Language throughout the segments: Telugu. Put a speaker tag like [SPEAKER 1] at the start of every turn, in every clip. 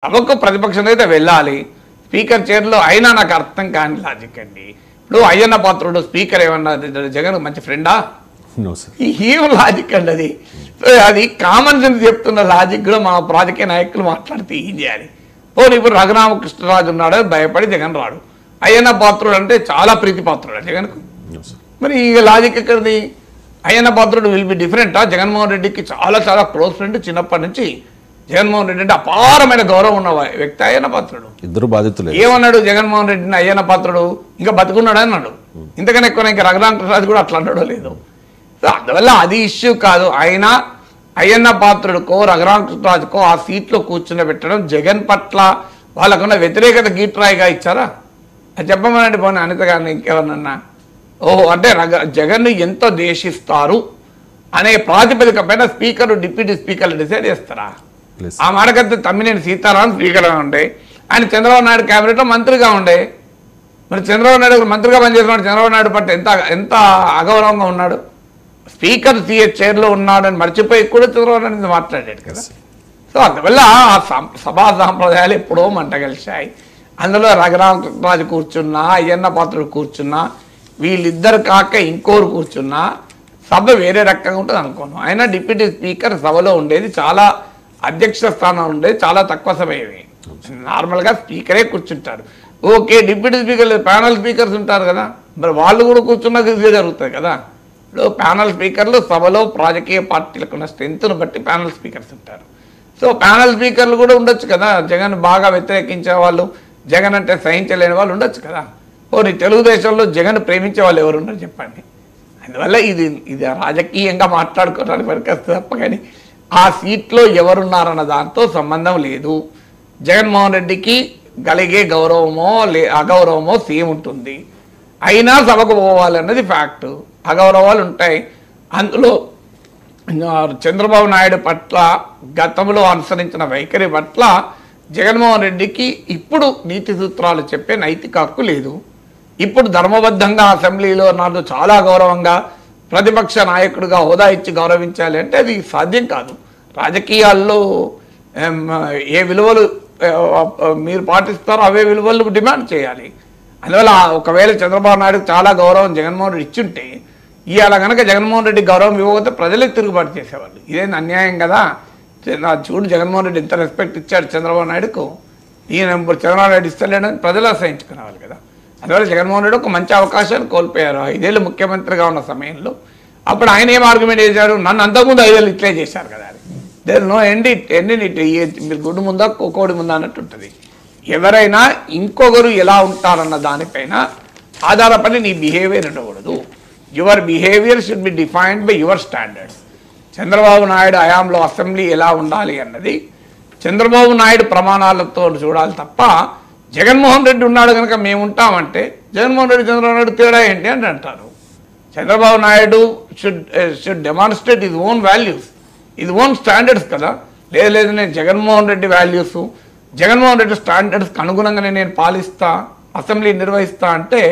[SPEAKER 1] సభకు ప్రతిపక్షం అయితే వెళ్ళాలి. స్పీకర్ చైర్లో అయినా నాకు అర్థం కాని లాజిక్ అండి. ఇప్పుడు అయ్యన్న పాత్రుడు స్పీకర్ ఏమన్నా జగన్ మంచి ఫ్రెండా? ఏం లాజిక్ అండి అది? అది కామన్ సెన్స్ చెప్తున్న లాజిక్ కూడా మా రాజకీయ నాయకులు మాట్లాడితే ఏం చేయాలి? పోనీ ఇప్పుడు రఘురామకృష్ణరాజు ఉన్నాడు, భయపడి జగన్ రాడు. అయ్యన్న పాత్రుడు అంటే చాలా ప్రీతి పాత్రుడు జగన్కు. మరి ఈ లాజిక్ ఎక్కడిది? Ayyanna Patrudu will be డిఫరెంటా? జగన్మోహన్ రెడ్డికి చాలా చాలా క్లోజ్ ఫ్రెండ్, చిన్నప్పటి నుంచి జగన్మోహన్ రెడ్డి అంటే అపారమైన గౌరవం ఉన్న వ్యక్తి అయ్యన్న పాత్రుడు.
[SPEAKER 2] ఇద్దరు బాధితులు
[SPEAKER 1] ఏమన్నాడు జగన్మోహన్ రెడ్డిని అయ్యన్న పాత్రుడు? ఇంకా బతుకున్నాడు అన్నాడు. ఇంతకన్నా ఎక్కువ ఇంకా రఘురామకృష్ణరాజు కూడా అట్లా అన్నాడో లేదు. అందువల్ల అది ఇష్యూ కాదు. ఆయన అయ్యన్న పాత్రుడికో రఘురామకృష్ణరాజుకో ఆ సీట్లో కూర్చుని పెట్టడం జగన్ పట్ల వాళ్ళకున్న వ్యతిరేకత గీట్రాయిగా ఇచ్చారా? అది చెప్పమనండి పోనీ అనిత గారిని, ఇంకెవరినన్నా. ఓహో, అంటే జగన్ను ఎంతో ద్వేషిస్తారు అనే ప్రాతిపదిక పైన స్పీకర్ డిప్యూటీ స్పీకర్లు డిసైడ్ చేస్తారా? ఆ మాటకైతే తమ్మినేని సీతారామన్ స్పీకర్గా ఉండే, ఆయన చంద్రబాబు నాయుడు క్యాబినెట్లో మంత్రిగా ఉండే. మరి చంద్రబాబు నాయుడు మంత్రిగా పనిచేస్తున్నాడు, చంద్రబాబు నాయుడు పట్ల ఎంత అగౌరవంగా ఉన్నాడు. స్పీకర్ చైర్లో ఉన్నాడు అని మర్చిపోయి కూడా చంద్రబాబు నాయుడు మాట్లాడాడు కదా. సో అందువల్ల ఆ సభా సాంప్రదాయాలు ఎప్పుడో మంట కలిశాయి. అందులో రఘురామకృష్ణరాజు కూర్చున్నా, అయ్యన్న పాత్రుడు కూర్చున్నా, వీళ్ళిద్దరు కాక ఇంకోరు కూర్చున్నా సభ వేరే రకంగా ఉంటుంది అనుకోను. అయినా డిప్యూటీ స్పీకర్ సభలో ఉండేది చాలా అధ్యక్ష స్థానం ఉండేది చాలా తక్కువ సమయమే. నార్మల్గా స్పీకరే కూర్చుంటారు. Okay, deputy speaker panel speakers ఉంటారు కదా, మరి వాళ్ళు కూడా కూర్చున్నా ఇదే జరుగుతుంది కదా. ఇప్పుడు ప్యానల్ స్పీకర్లు సభలో రాజకీయ పార్టీలకు ఉన్న స్ట్రెంత్ను బట్టి ప్యానల్ స్పీకర్స్ ఉంటారు. సో ప్యానల్ స్పీకర్లు కూడా ఉండొచ్చు కదా. జగన్ బాగా వ్యతిరేకించే వాళ్ళు, జగన్ అంటే సహించలేని వాళ్ళు ఉండొచ్చు కదా. పోనీ తెలుగుదేశంలో జగన్ ప్రేమించే వాళ్ళు ఎవరు ఉన్నారు చెప్పండి. అందువల్ల ఇది రాజకీయంగా మాట్లాడుకోవడానికి పనికొస్తుంది తప్ప కానీ ఆ సీట్లో ఎవరున్నారన్న దాంతో సంబంధం లేదు. జగన్మోహన్ రెడ్డికి కలిగే గౌరవమో అగౌరవమో సేమ్ ఉంటుంది. అయినా సభకు పోవాలన్నది ఫ్యాక్ట్. అగౌరవాలు ఉంటాయి. అందులో చంద్రబాబు నాయుడు పట్ల గతంలో అనుసరించిన వైఖరి పట్ల జగన్మోహన్ రెడ్డికి ఇప్పుడు నీతి సూత్రాలు చెప్పే నైతిక హక్కు లేదు. ఇప్పుడు ధర్మబద్ధంగా అసెంబ్లీలో నాకు చాలా గౌరవంగా ప్రతిపక్ష నాయకుడిగా హోదా ఇచ్చి గౌరవించాలి అంటే అది సాధ్యం కాదు. రాజకీయాల్లో ఏ విలువలు మీరు పాటిస్తారో అవే విలువలు డిమాండ్ చేయాలి. అందువల్ల ఒకవేళ చంద్రబాబు నాయుడుకి చాలా గౌరవం జగన్మోహన్ రెడ్డి ఇచ్చుంటే ఇవాళ కనుక జగన్మోహన్ రెడ్డి గౌరవం ఇవ్వకపోతే ప్రజలే తిరుగుబాటు చేసేవాళ్ళు. ఇదేంటి అన్యాయం కదా. చూడు జగన్మోహన్ రెడ్డి ఎంత రెస్పెక్ట్ ఇచ్చాడు చంద్రబాబు నాయుడుకు, ఈయన చంద్రబాబు నాయుడు ఇస్తలేడని ప్రజలు అసహించుకునేవాళ్ళు కదా. అందువల్ల జగన్మోహన్ రెడ్డి ఒక మంచి అవకాశాన్ని కోల్పోయారు 5 ఏళ్ళు ముఖ్యమంత్రిగా ఉన్న సమయంలో. అప్పుడు ఆయన ఏం ఆర్గ్యుమెంట్ చేశారు? నన్ను అంతకుముందు 5 ఏళ్ళు ఇట్లే చేశారు కదా అని. దేర్ నో ఎండి మీరు గుడ్డు ముందా కోడి ముందా అన్నట్టు ఉంటుంది. ఎవరైనా ఇంకొకరు ఎలా ఉంటారన్న దానిపైన ఆధారపడి నీ బిహేవియర్ ఉండకూడదు. Your behaviour should be defined by your standards. Chandrababu Naidu హయాంలో అసెంబ్లీ ఎలా ఉండాలి అన్నది చంద్రబాబు నాయుడు ప్రమాణాలతో చూడాలి తప్ప జగన్మోహన్ రెడ్డి ఉన్నాడు కనుక మేము ఉంటామంటే జగన్మోహన్ రెడ్డి చంద్రబాబు నాయుడు తేడా ఏంటి అని అంటారు. Chandrababu Naidu should demonstrate his own values, his own standards కదా. లేదు నేను జగన్మోహన్ రెడ్డి వాల్యూస్, జగన్మోహన్ రెడ్డి స్టాండర్డ్స్కి అనుగుణంగానే నేను పాలిస్తా, అసెంబ్లీ నిర్వహిస్తా అంటే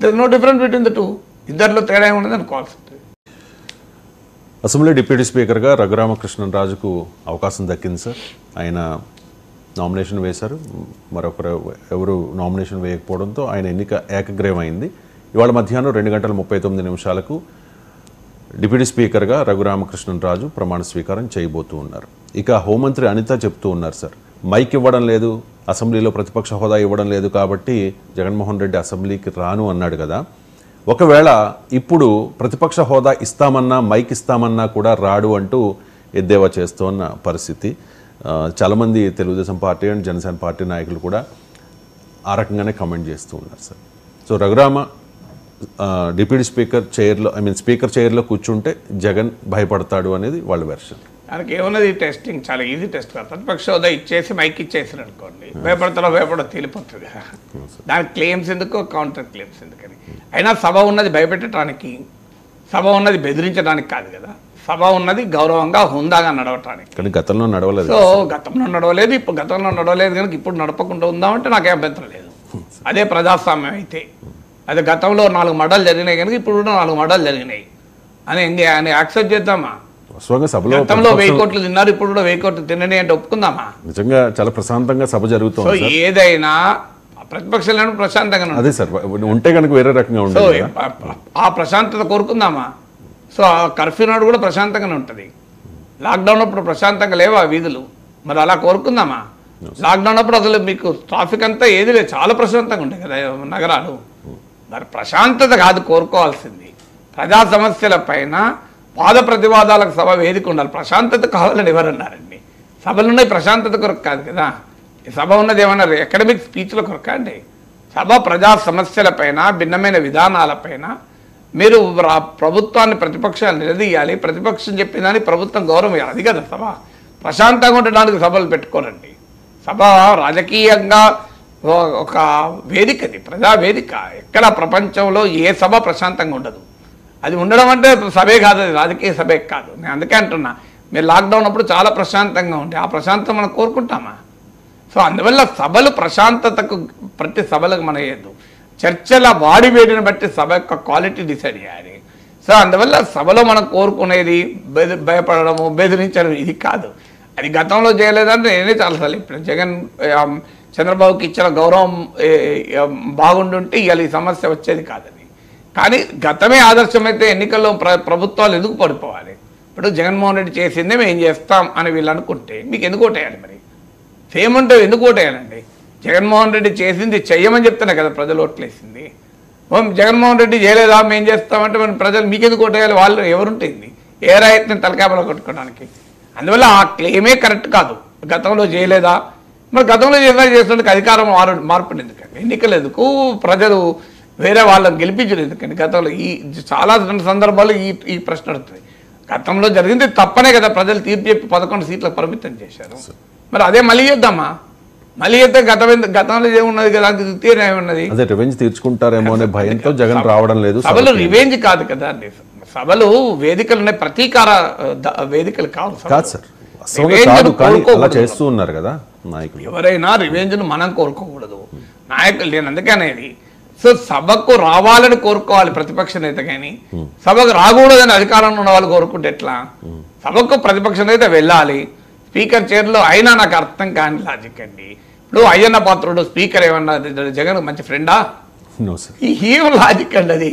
[SPEAKER 1] there no difference between the two. ఇద్దరిలో తేడా ఏమున్నది అనుకోవాల్సి ఉంటుంది.
[SPEAKER 2] అసెంబ్లీ డిప్యూటీ స్పీకర్గా రఘురామకృష్ణరాజుకు అవకాశం దక్కింది సార్. ఆయన నామినేషన్ వేశారు, మరొకరు ఎవరు నామినేషన్ వేయకపోవడంతో ఆయన ఎన్నిక ఏకగ్రీవం అయింది. ఇవాళ మధ్యాహ్నం 2:39 డిప్యూటీ స్పీకర్గా రఘురామకృష్ణరాజు ప్రమాణ స్వీకారం చేయబోతూ ఉన్నారు. ఇక హోంమంత్రి అనిత చెప్తూ ఉన్నారు సార్, మైక్ ఇవ్వడం లేదు, అసెంబ్లీలో ప్రతిపక్ష హోదా ఇవ్వడం లేదు కాబట్టి జగన్మోహన్ రెడ్డి అసెంబ్లీకి రాను అన్నాడు కదా. ఒకవేళ ఇప్పుడు ప్రతిపక్ష హోదా ఇస్తామన్నా మైక్ ఇస్తామన్నా కూడా రాడు అంటూ ఎద్దేవా చేస్తున్న పరిస్థితి. చాలామంది Telugu Desam party and Janasena party నాయకులు కూడా ఆ రకంగానే కామెంట్ చేస్తూ ఉన్నారు sir. So Raghurama deputy speaker చైర్లో స్పీకర్ చైర్లో కూర్చుంటే జగన్ భయపడతాడు అనేది వాళ్ళ వెర్షన్.
[SPEAKER 1] దానికి ఏమున్నది టెస్టింగ్ చాలా ఈజీ టెస్ట్ కదా. ప్రతిపక్ష హోదా ఇచ్చేసి మైక్ ఇచ్చేసారు అనుకోండి, భయపడతారో తేలిపోతుంది కదా. దానికి క్లెయిమ్స్ ఎందుకు, కౌంటర్ క్లెయిమ్స్ ఎందుకని. అయినా సభ ఉన్నది భయపెట్టడానికి, సభ ఉన్నది బెదిరించడానికి కాదు కదా. సభ ఉన్నది గౌరవంగా హుందాగా నడవటానికి.
[SPEAKER 2] కానీ గతంలో నడవలేదు.
[SPEAKER 1] సో గతంలో నడవలేదు, ఇప్పుడు గతంలో నడవలేదు కనుక ఇప్పుడు నడపకుండా ఉందామంటే నాకు అభ్యంతరం లేదు. అదే ప్రజాస్వామ్యం అయితే. అదే గతంలో 4 మర్డర్లు జరిగినాయి కనుక ఇప్పుడు కూడా 4 మర్డర్లు జరిగినాయి అని యాక్సెప్ట్ చేద్దామా?
[SPEAKER 2] వాస్తవంగా సభలో
[SPEAKER 1] గతంలో 1000 కోట్లు తిన్నారు, ఇప్పుడు కూడా 1000 కోట్లు తినని అంటే ఒప్పుకుందామా?
[SPEAKER 2] నిజంగా చాలా ప్రశాంతంగా సభ
[SPEAKER 1] సో
[SPEAKER 2] జరుగుతుంది సార్.
[SPEAKER 1] ఏదైనా ప్రతిపక్షాలను ప్రశాంతంగా
[SPEAKER 2] అదే సార్, ఉంటే కనుక వేరే రకంగా
[SPEAKER 1] సో
[SPEAKER 2] ఉండదు కదా.
[SPEAKER 1] ఆ ప్రశాంతత కోరుకుందామా? సో ఆ కర్ఫ్యూ నాడు కూడా ప్రశాంతంగానే ఉంటుంది. లాక్డౌన్ అప్పుడు ప్రశాంతంగా లేవా వీధులు? మరి అలా కోరుకుందామా? లాక్డౌన్ అప్పుడు అసలు మీకు ట్రాఫిక్ అంతా ఏది లేదు, చాలా ప్రశాంతంగా ఉంటాయి కదా నగరాలు. మరి ప్రశాంతత కాదు కోరుకోవాల్సింది, ప్రజా సమస్యల పైన వాద ప్రతివాదాలకు సభ వేదిక ఉండాలి. ప్రశాంతత కావాలని ఎవరన్నారండి? సభలు ఉన్నాయి ప్రశాంతత కొరకు కాదు కదా. ఈ సభ ఉన్నది ఏమన్నారు? అకాడమిక్ స్పీచ్ల కొరక అండి. సభ ప్రజా సమస్యలపైన, భిన్నమైన విధానాలపైన మీరు ప్రభుత్వాన్ని, ప్రతిపక్షాలు నిలదీయాలి. ప్రతిపక్షం చెప్పినదాన్ని ప్రభుత్వం గౌరవం ఇవ్వాలి. అది కదా సభ. ప్రశాంతంగా ఉండడానికి సభలు పెట్టుకోరండి. సభ రాజకీయంగా ఒక వేదికది, ప్రజా వేదిక. ఎక్కడ ప్రపంచంలో ఏ సభ ప్రశాంతంగా ఉండదు. అది ఉండడం అంటే సభే కాదు, అది రాజకీయ సభే కాదు. నేను అందుకే అంటున్నా, మీరు లాక్డౌన్ అప్పుడు చాలా ప్రశాంతంగా ఉంటే ఆ ప్రశాంతత మనం కోరుకుంటామా? సో అందువల్ల సభలు ప్రశాంతతకు ప్రతి సభలకు మనం వేయద్దు. చర్చల వాడి వేడిని బట్టి సభ యొక్క క్వాలిటీ డిసైడ్ చేయాలి. సో అందువల్ల సభలో మనం కోరుకునేది భయపడము, బెదిరించడం ఇది కాదు. అది గతంలో చేయలేదంటే నేనే చాలాసార్లు ఇప్పుడు చంద్రబాబుకి ఇచ్చిన గౌరవం బాగుండుంటే ఇవాళ ఈ సమస్య వచ్చేది కాదని. కానీ గతమే ఆదర్శమైతే ఎన్నికల్లో ప్రభుత్వాలు ఎందుకు పడిపోవాలి? ఇప్పుడు జగన్మోహన్ రెడ్డి చేసిందే మేము చేస్తాం అని వీళ్ళు అనుకుంటే మీకు ఎందుకు ఓటేయాలి? మరి సేమ్ ఉంటే ఎందుకు ఓటేయాలండి? జగన్మోహన్ రెడ్డి చేసింది చెయ్యమని చెప్తున్నా కదా ప్రజలు ఓట్లేసింది. జగన్మోహన్ రెడ్డి చేయలేదా మేము చేస్తామంటే మన ప్రజలు మీకు ఎందుకు ఓటేయాలి? వాళ్ళు ఎవరుంటుంది ఏ రాయితీని తలకాయలో కొట్టుకోవడానికి? అందువల్ల ఆ క్లెయిమే కరెక్ట్ కాదు. గతంలో చేయలేదా, మరి గతంలో చేసినందుకు అధికారం మార్పుని ఎందుకండి? ఎన్నికలు ఎందుకు? ప్రజలు వేరే వాళ్ళని గెలిపించడం ఎందుకండి? గతంలో ఈ చాలా సందర్భాల్లో ఈ ప్రశ్న అడుగుతుంది. గతంలో జరిగింది తప్పనే కదా, ప్రజలు తీర్పు చెప్పి 11 సీట్లకు పరిమితం చేశారు. మరి అదే మళ్ళీ చేద్దామా? మళ్ళీ అయితే గతంలో ఏమున్నది కదా, తీరే ఏమున్నది?
[SPEAKER 2] అదే రివెంజ్ తీర్చుకుంటారేమో అనే భయంతో జగన్ రావడం లేదు.
[SPEAKER 1] సభలు రివెంజ్ కాదు కదా అండి. సభలు వేదికలు ఉన్నాయి, ప్రతీకార వేదికలు కాదు
[SPEAKER 2] సార్. చేస్తూ ఉన్నారు కదా నాయకులు.
[SPEAKER 1] ఎవరైనా రివెంజ్ను మనం కోరుకోకూడదు, నాయకులు. నేను అందుకే అనేది, సో సభకు రావాలని కోరుకోవాలి ప్రతిపక్ష నేత. కానీ సభకు రాకూడదని అధికారంలో ఉన్న వాళ్ళు కోరుకుంటే ఎట్లా? సభకు ప్రతిపక్ష నేత వెళ్ళాలి, స్పీకర్ చైర్లో. అయినా నాకు అర్థం కాని లాజిక్ అండి. ఇప్పుడు అయ్యన్న పాత్రుడు స్పీకర్ ఏమన్నా జగన్ మంచి ఫ్రెండా? ఏం లాజిక్ అండి అది?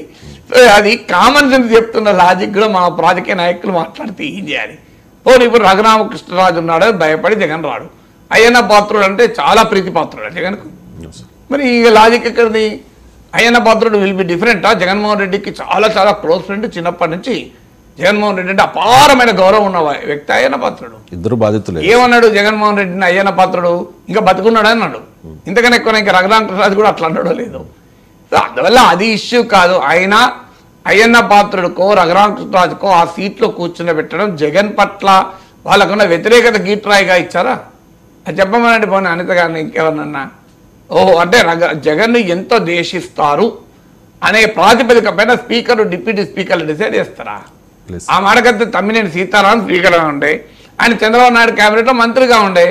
[SPEAKER 1] అది కామన్ సెన్స్ చెప్తున్న లాజిక్ కూడా మా రాజకీయ నాయకులు మాట్లాడితే ఏం చేయాలి? పోనీ ఇప్పుడు రఘురామకృష్ణరాజు ఉన్నాడు, భయపడి జగన్ రాడు. అయ్యన్న పాత్రుడు అంటే చాలా ప్రీతి పాత్రుడు జగన్కు. మరి ఈ లాజిక్ ఎక్కడిది? Ayyanna Patrudu will be డిఫరెంటా? జగన్మోహన్ రెడ్డికి చాలా చాలా క్లోజ్ ఫ్రెండ్. చిన్నప్పటి నుంచి జగన్మోహన్ రెడ్డి అంటే అపారమైన గౌరవం ఉన్న వ్యక్తి అయ్యన్న పాత్రుడు.
[SPEAKER 2] ఇద్దరు బాధితులు.
[SPEAKER 1] ఏమన్నాడు జగన్మోహన్ రెడ్డిని అయ్యన్న పాత్రుడు? ఇంకా బతుకున్నాడు అన్నాడు. ఇంతకన్నా ఎక్కువ ఇంకా రఘురామకృష్ణరాజు కూడా అట్లా అన్నాడో లేదు. సో అందువల్ల అది ఇష్యూ కాదు. అయినా అయ్యన్న పాత్రుడికో రఘురామకృష్ణరాజుకో ఆ సీట్లో కూర్చుని పెట్టడం జగన్ పట్ల వాళ్ళకున్న వ్యతిరేకత గీట్రాయిగా ఇచ్చారా? అది చెప్పమనండి పోనీ అనిత గారిని, ఇంకెవరినన్నా. ఓహో అంటే జగన్ను ఎంతో ద్వేషిస్తారు అనే ప్రాతిపదిక పైన స్పీకర్, డిప్యూటీ స్పీకర్లు డిసైడ్ చేస్తారా? ఆ మాటకైతే తమ్మినేని సీతారాం స్పీకర్గా ఉండే, ఆయన చంద్రబాబు నాయుడు క్యాబినెట్లో మంత్రిగా ఉండే.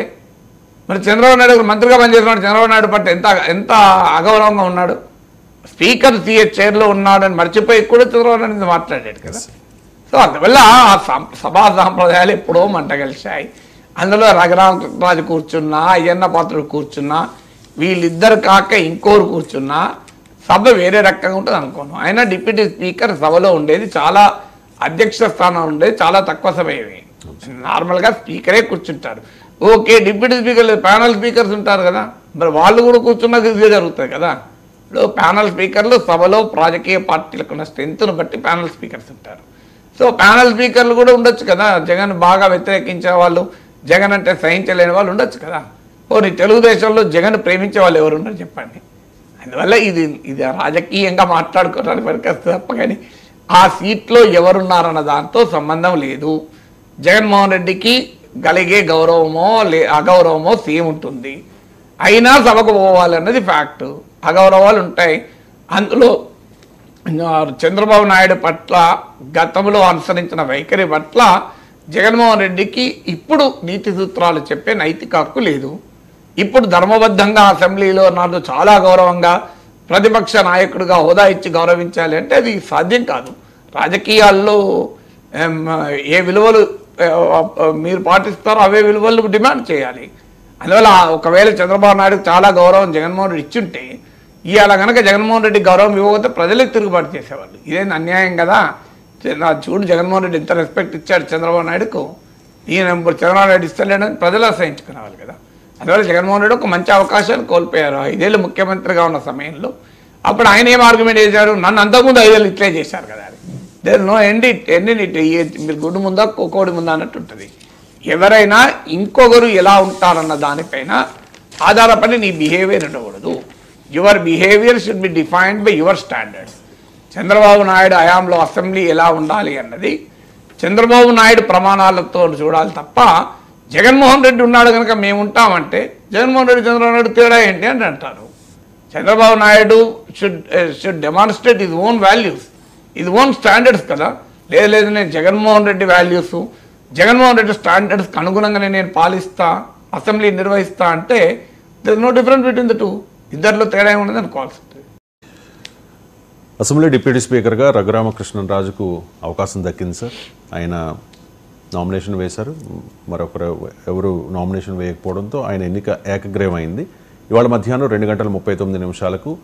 [SPEAKER 1] మరి చంద్రబాబు నాయుడు మంత్రిగా పనిచేస్తున్నాడు, చంద్రబాబు నాయుడు పట్ల ఎంత అగౌరవంగా ఉన్నాడు. స్పీకర్ చైర్లో ఉన్నాడని మర్చిపోయి కూడా చంద్రబాబు నాయుడు మాట్లాడాడు కదా. సో అందువల్ల ఆ సభా సాంప్రదాయాలు ఎప్పుడో మంట కలిశాయి. అందులో రఘురామకృష్ణరాజు కూర్చున్నా, అయ్యన్న పాత్రుడు కూర్చున్నా, వీళ్ళిద్దరు కాక ఇంకోరు కూర్చున్నా సభ వేరే రకంగా ఉంటుంది అనుకోను. అయినా డిప్యూటీ స్పీకర్ సభలో ఉండేది చాలా, అధ్యక్ష స్థానం ఉండేది చాలా తక్కువ సమయమే. నార్మల్గా స్పీకరే కూర్చుంటారు. ఓకే, డిప్యూటీ స్పీకర్లు ప్యానల్ స్పీకర్స్ ఉంటారు కదా, మరి వాళ్ళు కూడా కూర్చున్నది ఇదే జరుగుతుంది కదా. ఇప్పుడు ప్యానల్ స్పీకర్లు సభలో రాజకీయ పార్టీలకు ఉన్న స్ట్రెంత్ను బట్టి ప్యానల్ స్పీకర్స్ ఉంటారు. సో ప్యానల్ స్పీకర్లు కూడా ఉండొచ్చు కదా. జగన్ బాగా వ్యతిరేకించే వాళ్ళు, జగన్ అంటే సహించలేని వాళ్ళు ఉండొచ్చు కదా. పోనీ తెలుగుదేశంలో జగన్ ప్రేమించే వాళ్ళు ఎవరు ఉన్నారు చెప్పండి. అందువల్ల ఇది రాజకీయంగా మాట్లాడుకోవడానికి పనికొస్తుంది తప్ప కానీ ఆ సీట్లో ఎవరున్నారన్న దాంతో సంబంధం లేదు. జగన్మోహన్ రెడ్డికి కలిగే గౌరవమో అగౌరవమో సేమ్ ఉంటుంది. అయినా సభకు పోవాలన్నది ఫ్యాక్ట్. అగౌరవాలు ఉంటాయి. అందులో చంద్రబాబు నాయుడు పట్ల గతంలో అనుసరించిన వైఖరి పట్ల జగన్మోహన్ రెడ్డికి ఇప్పుడు నీతి సూత్రాలు చెప్పే నైతిక హక్కు లేదు. ఇప్పుడు ధర్మబద్ధంగా అసెంబ్లీలో నాకు చాలా గౌరవంగా ప్రతిపక్ష నాయకుడిగా హోదా ఇచ్చి గౌరవించాలి అంటే అది సాధ్యం కాదు. రాజకీయాల్లో ఏ విలువలు మీరు పాటిస్తారో అవే విలువలు డిమాండ్ చేయాలి. అందువల్ల ఒకవేళ చంద్రబాబు నాయుడుకు చాలా గౌరవం జగన్మోహన్ రెడ్డి ఇచ్చుంటే ఇవాళ కనుక జగన్మోహన్ రెడ్డి గౌరవం ఇవ్వకపోతే ప్రజలకు తిరుగుబాటు చేసేవాళ్ళు. ఇదేం అన్యాయం కదా. చూడు జగన్మోహన్ రెడ్డి ఎంత రెస్పెక్ట్ ఇచ్చాడు చంద్రబాబు నాయుడుకు, ఈయన చంద్రబాబు నాయుడు ఇస్తలేడని ప్రజలు అసహించుకునేవాళ్ళు కదా. అందువల్ల జగన్మోహన్ రెడ్డి ఒక మంచి అవకాశాన్ని కోల్పోయారు 5 ఏళ్ళు ముఖ్యమంత్రిగా ఉన్న సమయంలో. అప్పుడు ఆయన ఏం ఆర్గ్యుమెంట్ చేశారు, నన్ను అంతకుముందు 5 ఏళ్ళు ఇట్లే చేశారు కదా అని. దేర్ నో మీరు గుడ్డు ముందా కోడి ముందా అన్నట్టు ఉంటుంది. ఎవరైనా ఇంకొకరు ఎలా ఉంటారన్న దానిపైన ఆధారపడి నీ బిహేవియర్ ఉండకూడదు. Your behaviour should be defined by your standards. Chandrababu Naidu హయాంలో అసెంబ్లీ ఎలా ఉండాలి అన్నది చంద్రబాబు నాయుడు ప్రమాణాలతో చూడాలి తప్ప జగన్మోహన్ రెడ్డి ఉన్నాడు కనుక మేము ఉంటామంటే జగన్మోహన్ రెడ్డి చంద్రబాబు నాయుడు తేడా ఏంటి అని అంటారు. Chandrababu Naidu should demonstrate his own values, his own standards కదా. లేదు నేను జగన్మోహన్ రెడ్డి వాల్యూస్ జగన్మోహన్ రెడ్డి స్టాండర్డ్స్కి అనుగుణంగానే నేను పాలిస్తా అసెంబ్లీ నిర్వహిస్తా అంటే there no difference between the two. ఇద్దరిలో తేడా ఏముండదు అనుకోవాల్సి ఉంటుంది.
[SPEAKER 2] అసెంబ్లీ డిప్యూటీ స్పీకర్గా రఘురామకృష్ణరాజుకు అవకాశం దక్కింది సార్. ఆయన నామినేషన్ వేశారు, మరొకరు ఎవరు నామినేషన్ వేయకపోవడంతో ఆయన ఎన్నిక ఏకగ్రీవం అయింది. ఇవాళ మధ్యాహ్నం 2:39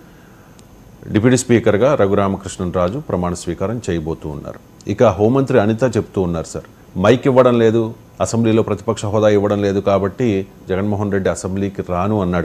[SPEAKER 2] డిప్యూటీ స్పీకర్గా రఘురామకృష్ణరాజు ప్రమాణ స్వీకారం చేయబోతూ ఉన్నారు. ఇక హోంమంత్రి అనిత చెప్తూ ఉన్నారు సార్, మైక్ ఇవ్వడం లేదు, అసెంబ్లీలో ప్రతిపక్ష హోదా ఇవ్వడం లేదు కాబట్టి జగన్మోహన్ రెడ్డి అసెంబ్లీకి రాను అన్నాడు.